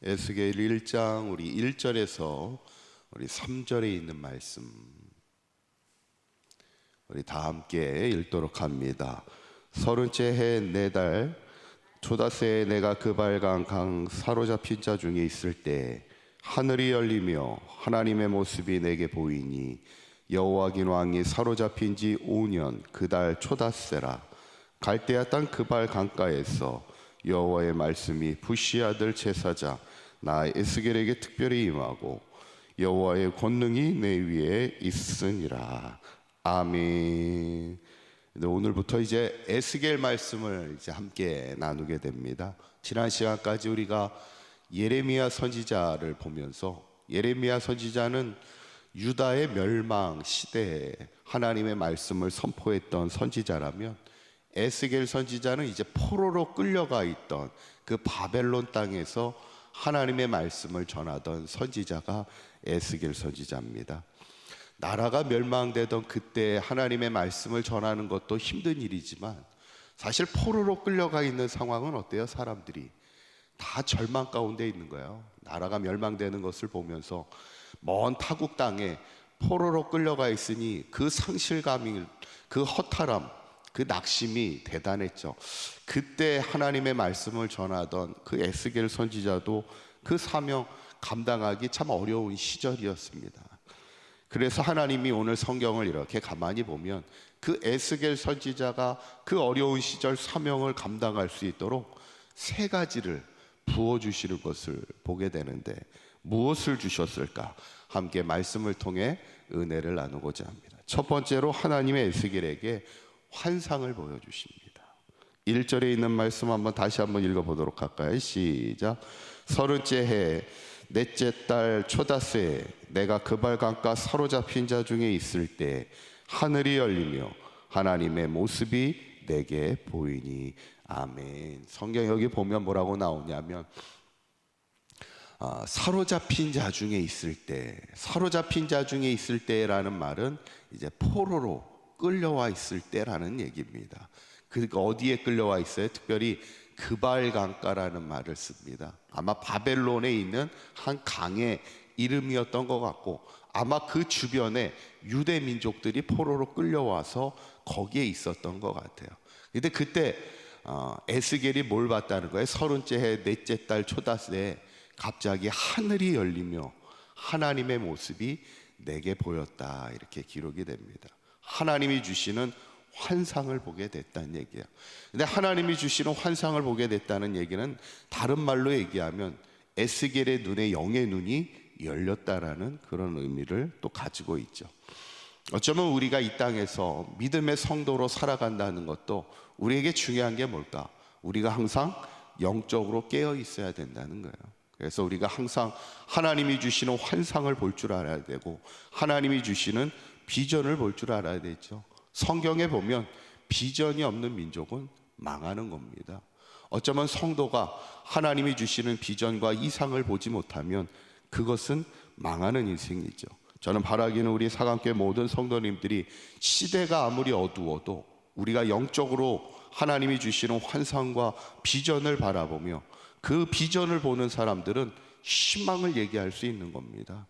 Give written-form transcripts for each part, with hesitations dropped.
에스겔 1장 우리 1절에서 우리 3절에 있는 말씀 우리 다 함께 읽도록 합니다. 30째 해 4달 초다새에 내가 그발강 강 사로잡힌 자 중에 있을 때 하늘이 열리며 하나님의 모습이 내게 보이니 여호와긴 왕이 사로잡힌 지 5년 그 달 초다새라. 갈대아 땅 그발 강가에서 여호와의 말씀이 부시 아들 제사장 나 에스겔에게 특별히 임하고 여호와의 권능이 내 위에 있으니라. 아멘. 오늘부터 이제 에스겔 말씀을 이제 함께 나누게 됩니다. 지난 시간까지 우리가 예레미야 선지자를 보면서 예레미야 선지자는 유다의 멸망 시대에 하나님의 말씀을 선포했던 선지자라면 에스겔 선지자는 이제 포로로 끌려가 있던 그 바벨론 땅에서 하나님의 말씀을 전하던 선지자가 에스겔 선지자입니다. 나라가 멸망되던 그때 하나님의 말씀을 전하는 것도 힘든 일이지만 사실 포로로 끌려가 있는 상황은 어때요? 사람들이 다 절망 가운데 있는 거예요. 나라가 멸망되는 것을 보면서 먼 타국 땅에 포로로 끌려가 있으니 그 상실감이, 그 허탈함, 그 낙심이 대단했죠. 그때 하나님의 말씀을 전하던 그 에스겔 선지자도 그 사명 감당하기 참 어려운 시절이었습니다. 그래서 하나님이 오늘 성경을 이렇게 가만히 보면 그 에스겔 선지자가 그 어려운 시절 사명을 감당할 수 있도록 3가지를 부어주시는 것을 보게 되는데 무엇을 주셨을까? 함께 말씀을 통해 은혜를 나누고자 합니다. 첫 번째로 하나님의 에스겔에게 환상을 보여주십니다. 1절에 있는 말씀 한번 다시 한번 읽어보도록 할까요? 시작. 30째 해 4째 달 초다새에 내가 그발강가 사로잡힌 자 중에 있을 때 하늘이 열리며 하나님의 모습이 내게 보이니. 아멘. 성경 여기 보면 뭐라고 나오냐면 사로잡힌 자 중에 있을 때, 사로잡힌 자 중에 있을 때라는 말은 이제 포로로 끌려와 있을 때라는 얘기입니다. 그러니까 어디에 끌려와 있어요? 특별히 그발강가라는 말을 씁니다. 아마 바벨론에 있는 한 강의 이름이었던 것 같고 아마 그 주변에 유대 민족들이 포로로 끌려와서 거기에 있었던 것 같아요. 근데 그때 에스겔이 뭘 봤다는 거예요? 30째 해 4째 달 초다새에 갑자기 하늘이 열리며 하나님의 모습이 내게 보였다, 이렇게 기록이 됩니다. 하나님이 주시는 환상을 보게 됐다는 얘기야. 근데 하나님이 주시는 환상을 보게 됐다는 얘기는 다른 말로 얘기하면 에스겔의 눈에 영의 눈이 열렸다라는 그런 의미를 또 가지고 있죠. 어쩌면 우리가 이 땅에서 믿음의 성도로 살아간다는 것도 우리에게 중요한 게 뭘까? 우리가 항상 영적으로 깨어 있어야 된다는 거예요. 그래서 우리가 항상 하나님이 주시는 환상을 볼 줄 알아야 되고 하나님이 주시는 비전을 볼 줄 알아야 되죠. 성경에 보면 비전이 없는 민족은 망하는 겁니다. 어쩌면 성도가 하나님이 주시는 비전과 이상을 보지 못하면 그것은 망하는 인생이죠. 저는 바라기는 우리 사강교회 모든 성도님들이 시대가 아무리 어두워도 우리가 영적으로 하나님이 주시는 환상과 비전을 바라보며 그 비전을 보는 사람들은 희망을 얘기할 수 있는 겁니다.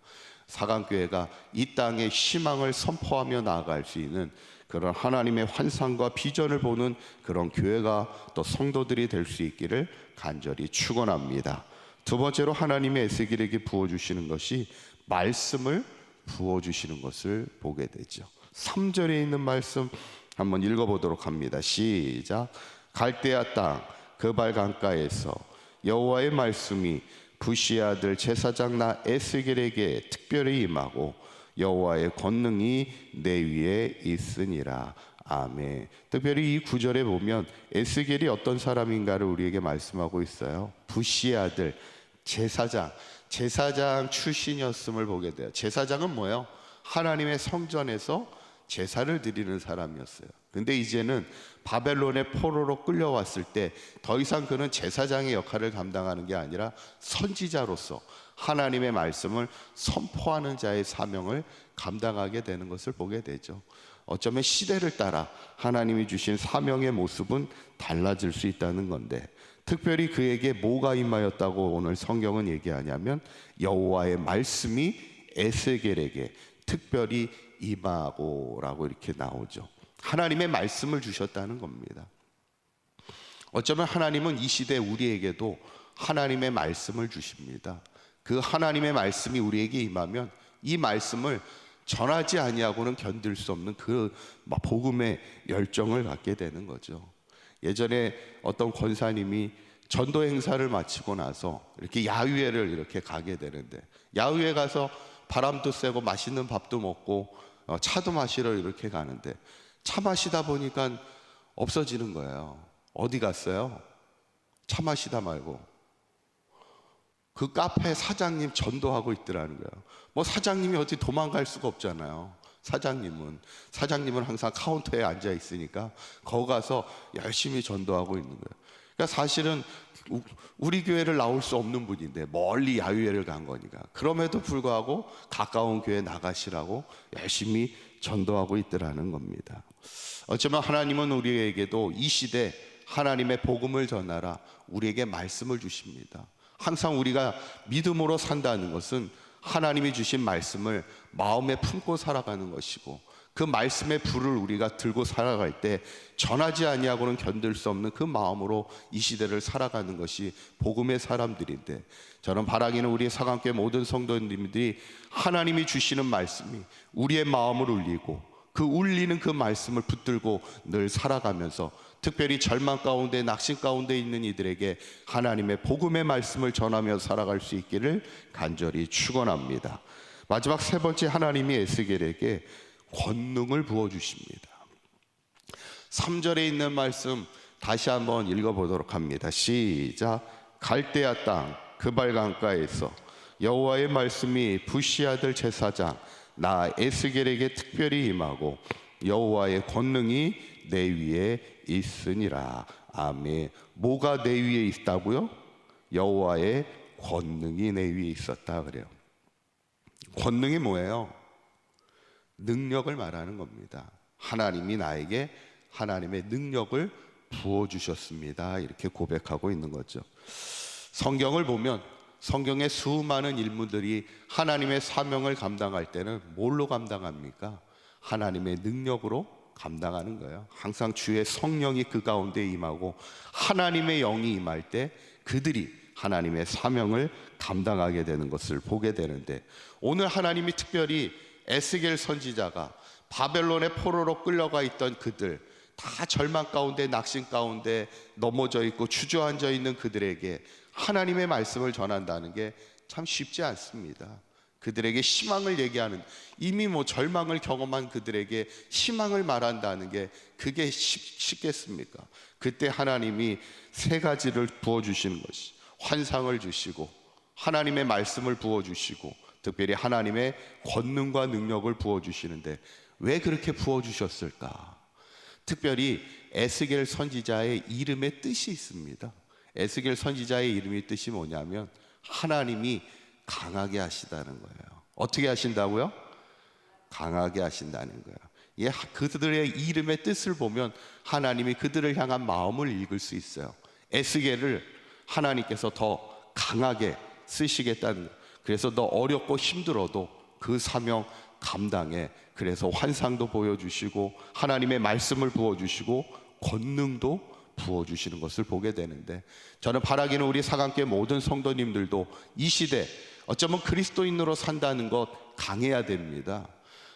사강교회가 이 땅에 희망을 선포하며 나아갈 수 있는 그런 하나님의 환상과 비전을 보는 그런 교회가 또 성도들이 될 수 있기를 간절히 축원합니다. 두 번째로 하나님의 에스겔에게 부어주시는 것이 말씀을 부어주시는 것을 보게 되죠. 3절에 있는 말씀 한번 읽어보도록 합니다. 시작. 갈대아 땅 그발 강가에서 여호와의 말씀이 부시 아들 제사장 나 에스겔에게 특별히 임하고 여호와의 권능이 내 위에 있으니라. 아멘. 특별히 이 9절에 보면 에스겔이 어떤 사람인가를 우리에게 말씀하고 있어요. 부시 아들 제사장 출신이었음을 보게 돼요. 제사장은 뭐예요? 하나님의 성전에서 제사를 드리는 사람이었어요. 근데 이제는 바벨론의 포로로 끌려왔을 때 더 이상 그는 제사장의 역할을 감당하는 게 아니라 선지자로서 하나님의 말씀을 선포하는 자의 사명을 감당하게 되는 것을 보게 되죠. 어쩌면 시대를 따라 하나님이 주신 사명의 모습은 달라질 수 있다는 건데 특별히 그에게 뭐가 임하였다고 오늘 성경은 얘기하냐면 여호와의 말씀이 에스겔에게 특별히 임하고라고 이렇게 나오죠. 하나님의 말씀을 주셨다는 겁니다. 어쩌면 하나님은 이 시대 우리에게도 하나님의 말씀을 주십니다. 그 하나님의 말씀이 우리에게 임하면 이 말씀을 전하지 아니하고는 견딜 수 없는 그 복음의 열정을 갖게 되는 거죠. 예전에 어떤 권사님이 전도 행사를 마치고 나서 이렇게 야유회를 이렇게 가게 되는데, 야유회 가서 바람도 쐬고 맛있는 밥도 먹고 차도 마시러 이렇게 가는데 차 마시다 보니까 없어지는 거예요. 어디 갔어요? 차 마시다 말고 그 카페 사장님 전도하고 있더라는 거예요. 뭐 사장님이 어디 도망갈 수가 없잖아요. 사장님은 항상 카운터에 앉아 있으니까 거기 가서 열심히 전도하고 있는 거예요. 그러니까 사실은 우리 교회를 나올 수 없는 분인데 멀리 야유회를 간 거니까, 그럼에도 불구하고 가까운 교회 나가시라고 열심히 전도하고 있더라는 겁니다. 어쩌면 하나님은 우리에게도 이 시대 하나님의 복음을 전하라 우리에게 말씀을 주십니다. 항상 우리가 믿음으로 산다는 것은 하나님이 주신 말씀을 마음에 품고 살아가는 것이고, 그 말씀의 불을 우리가 들고 살아갈 때 전하지 아니하고는 견딜 수 없는 그 마음으로 이 시대를 살아가는 것이 복음의 사람들인데, 저는 바라기는 우리 사강교회 모든 성도님들이 하나님이 주시는 말씀이 우리의 마음을 울리고 그 울리는 그 말씀을 붙들고 늘 살아가면서, 특별히 절망 가운데 낙심 가운데 있는 이들에게 하나님의 복음의 말씀을 전하며 살아갈 수 있기를 간절히 축원합니다. 마지막 세 번째, 하나님이 에스겔에게 권능을 부어주십니다. 3절에 있는 말씀 다시 한번 읽어보도록 합니다. 시작. 갈대아 땅 그발 강가에서 여호와의 말씀이 부시 아들 제사장 나 에스겔에게 특별히 임하고 여호와의 권능이 내 위에 있으니라. 아멘. 뭐가 내 위에 있다고요? 여호와의 권능이 내 위에 있었다 그래요. 권능이 뭐예요? 능력을 말하는 겁니다. 하나님이 나에게 하나님의 능력을 부어주셨습니다. 이렇게 고백하고 있는 거죠. 성경을 보면 성경의 수많은 인물들이 하나님의 사명을 감당할 때는 뭘로 감당합니까? 하나님의 능력으로 감당하는 거예요. 항상 주의 성령이 그 가운데 임하고 하나님의 영이 임할 때 그들이 하나님의 사명을 감당하게 되는 것을 보게 되는데, 오늘 하나님이 특별히 에스겔 선지자가 바벨론의 포로로 끌려가 있던 그들, 다 절망 가운데 낙심 가운데 넘어져 있고 주저앉아 있는 그들에게 하나님의 말씀을 전한다는 게 참 쉽지 않습니다. 그들에게 희망을 얘기하는, 이미 절망을 경험한 그들에게 희망을 말한다는 게 그게 쉽겠습니까? 그때 하나님이 세 가지를 부어주시는 것이, 환상을 주시고 하나님의 말씀을 부어주시고 특별히 하나님의 권능과 능력을 부어주시는데, 왜 그렇게 부어주셨을까? 특별히 에스겔 선지자의 이름의 뜻이 있습니다. 에스겔 선지자의 이름의 뜻이 뭐냐면 하나님이 강하게 하시다는 거예요. 어떻게 하신다고요? 강하게 하신다는 거예요. 그들의 이름의 뜻을 보면 하나님이 그들을 향한 마음을 읽을 수 있어요. 에스겔을 하나님께서 더 강하게 쓰시겠다는 거예요. 그래서 더 어렵고 힘들어도 그 사명 감당해. 그래서 환상도 보여주시고 하나님의 말씀을 부어주시고 권능도 부어주시는 것을 보게 되는데, 저는 바라기는 우리 사강교회 모든 성도님들도 이 시대 어쩌면 그리스도인으로 산다는 것 강해야 됩니다.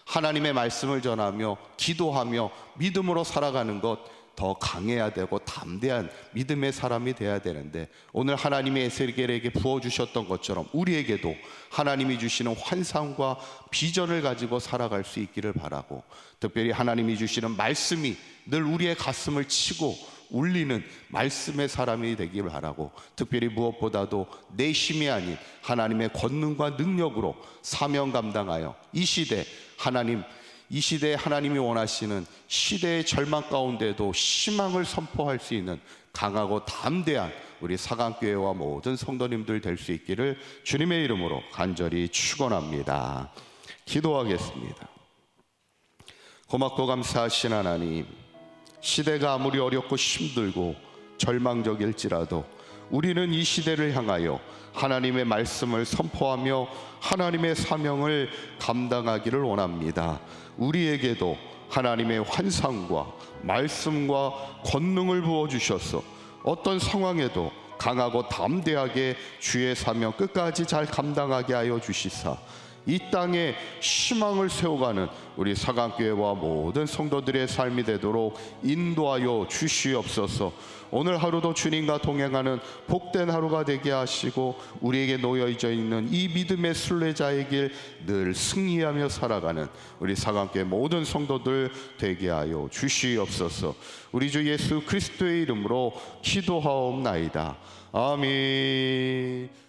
하나님의 말씀을 전하며 기도하며 믿음으로 살아가는 것 더 강해야 되고 담대한 믿음의 사람이 돼야 되는데, 오늘 하나님이 에스겔에게 부어주셨던 것처럼 우리에게도 하나님이 주시는 환상과 비전을 가지고 살아갈 수 있기를 바라고, 특별히 하나님이 주시는 말씀이 늘 우리의 가슴을 치고 울리는 말씀의 사람이 되기를 바라고, 특별히 무엇보다도 내 힘이 아닌 하나님의 권능과 능력으로 사명 감당하여 이 시대에 하나님이 원하시는 시대의 절망 가운데도 희망을 선포할 수 있는 강하고 담대한 우리 사강교회와 모든 성도님들 될 수 있기를 주님의 이름으로 간절히 축원합니다. 기도하겠습니다. 고맙고 감사하신 하나님, 시대가 아무리 어렵고 힘들고 절망적일지라도 우리는 이 시대를 향하여 하나님의 말씀을 선포하며 하나님의 사명을 감당하기를 원합니다. 우리에게도 하나님의 환상과 말씀과 권능을 부어주셔서 어떤 상황에도 강하고 담대하게 주의 사명 끝까지 잘 감당하게 하여 주시사 이 땅에 희망을 세워가는 우리 사강교회와 모든 성도들의 삶이 되도록 인도하여 주시옵소서. 오늘 하루도 주님과 동행하는 복된 하루가 되게 하시고 우리에게 놓여져 있는 이 믿음의 순례자의 길 늘 승리하며 살아가는 우리 사강교회 모든 성도들 되게 하여 주시옵소서. 우리 주 예수 그리스도의 이름으로 기도하옵나이다. 아멘.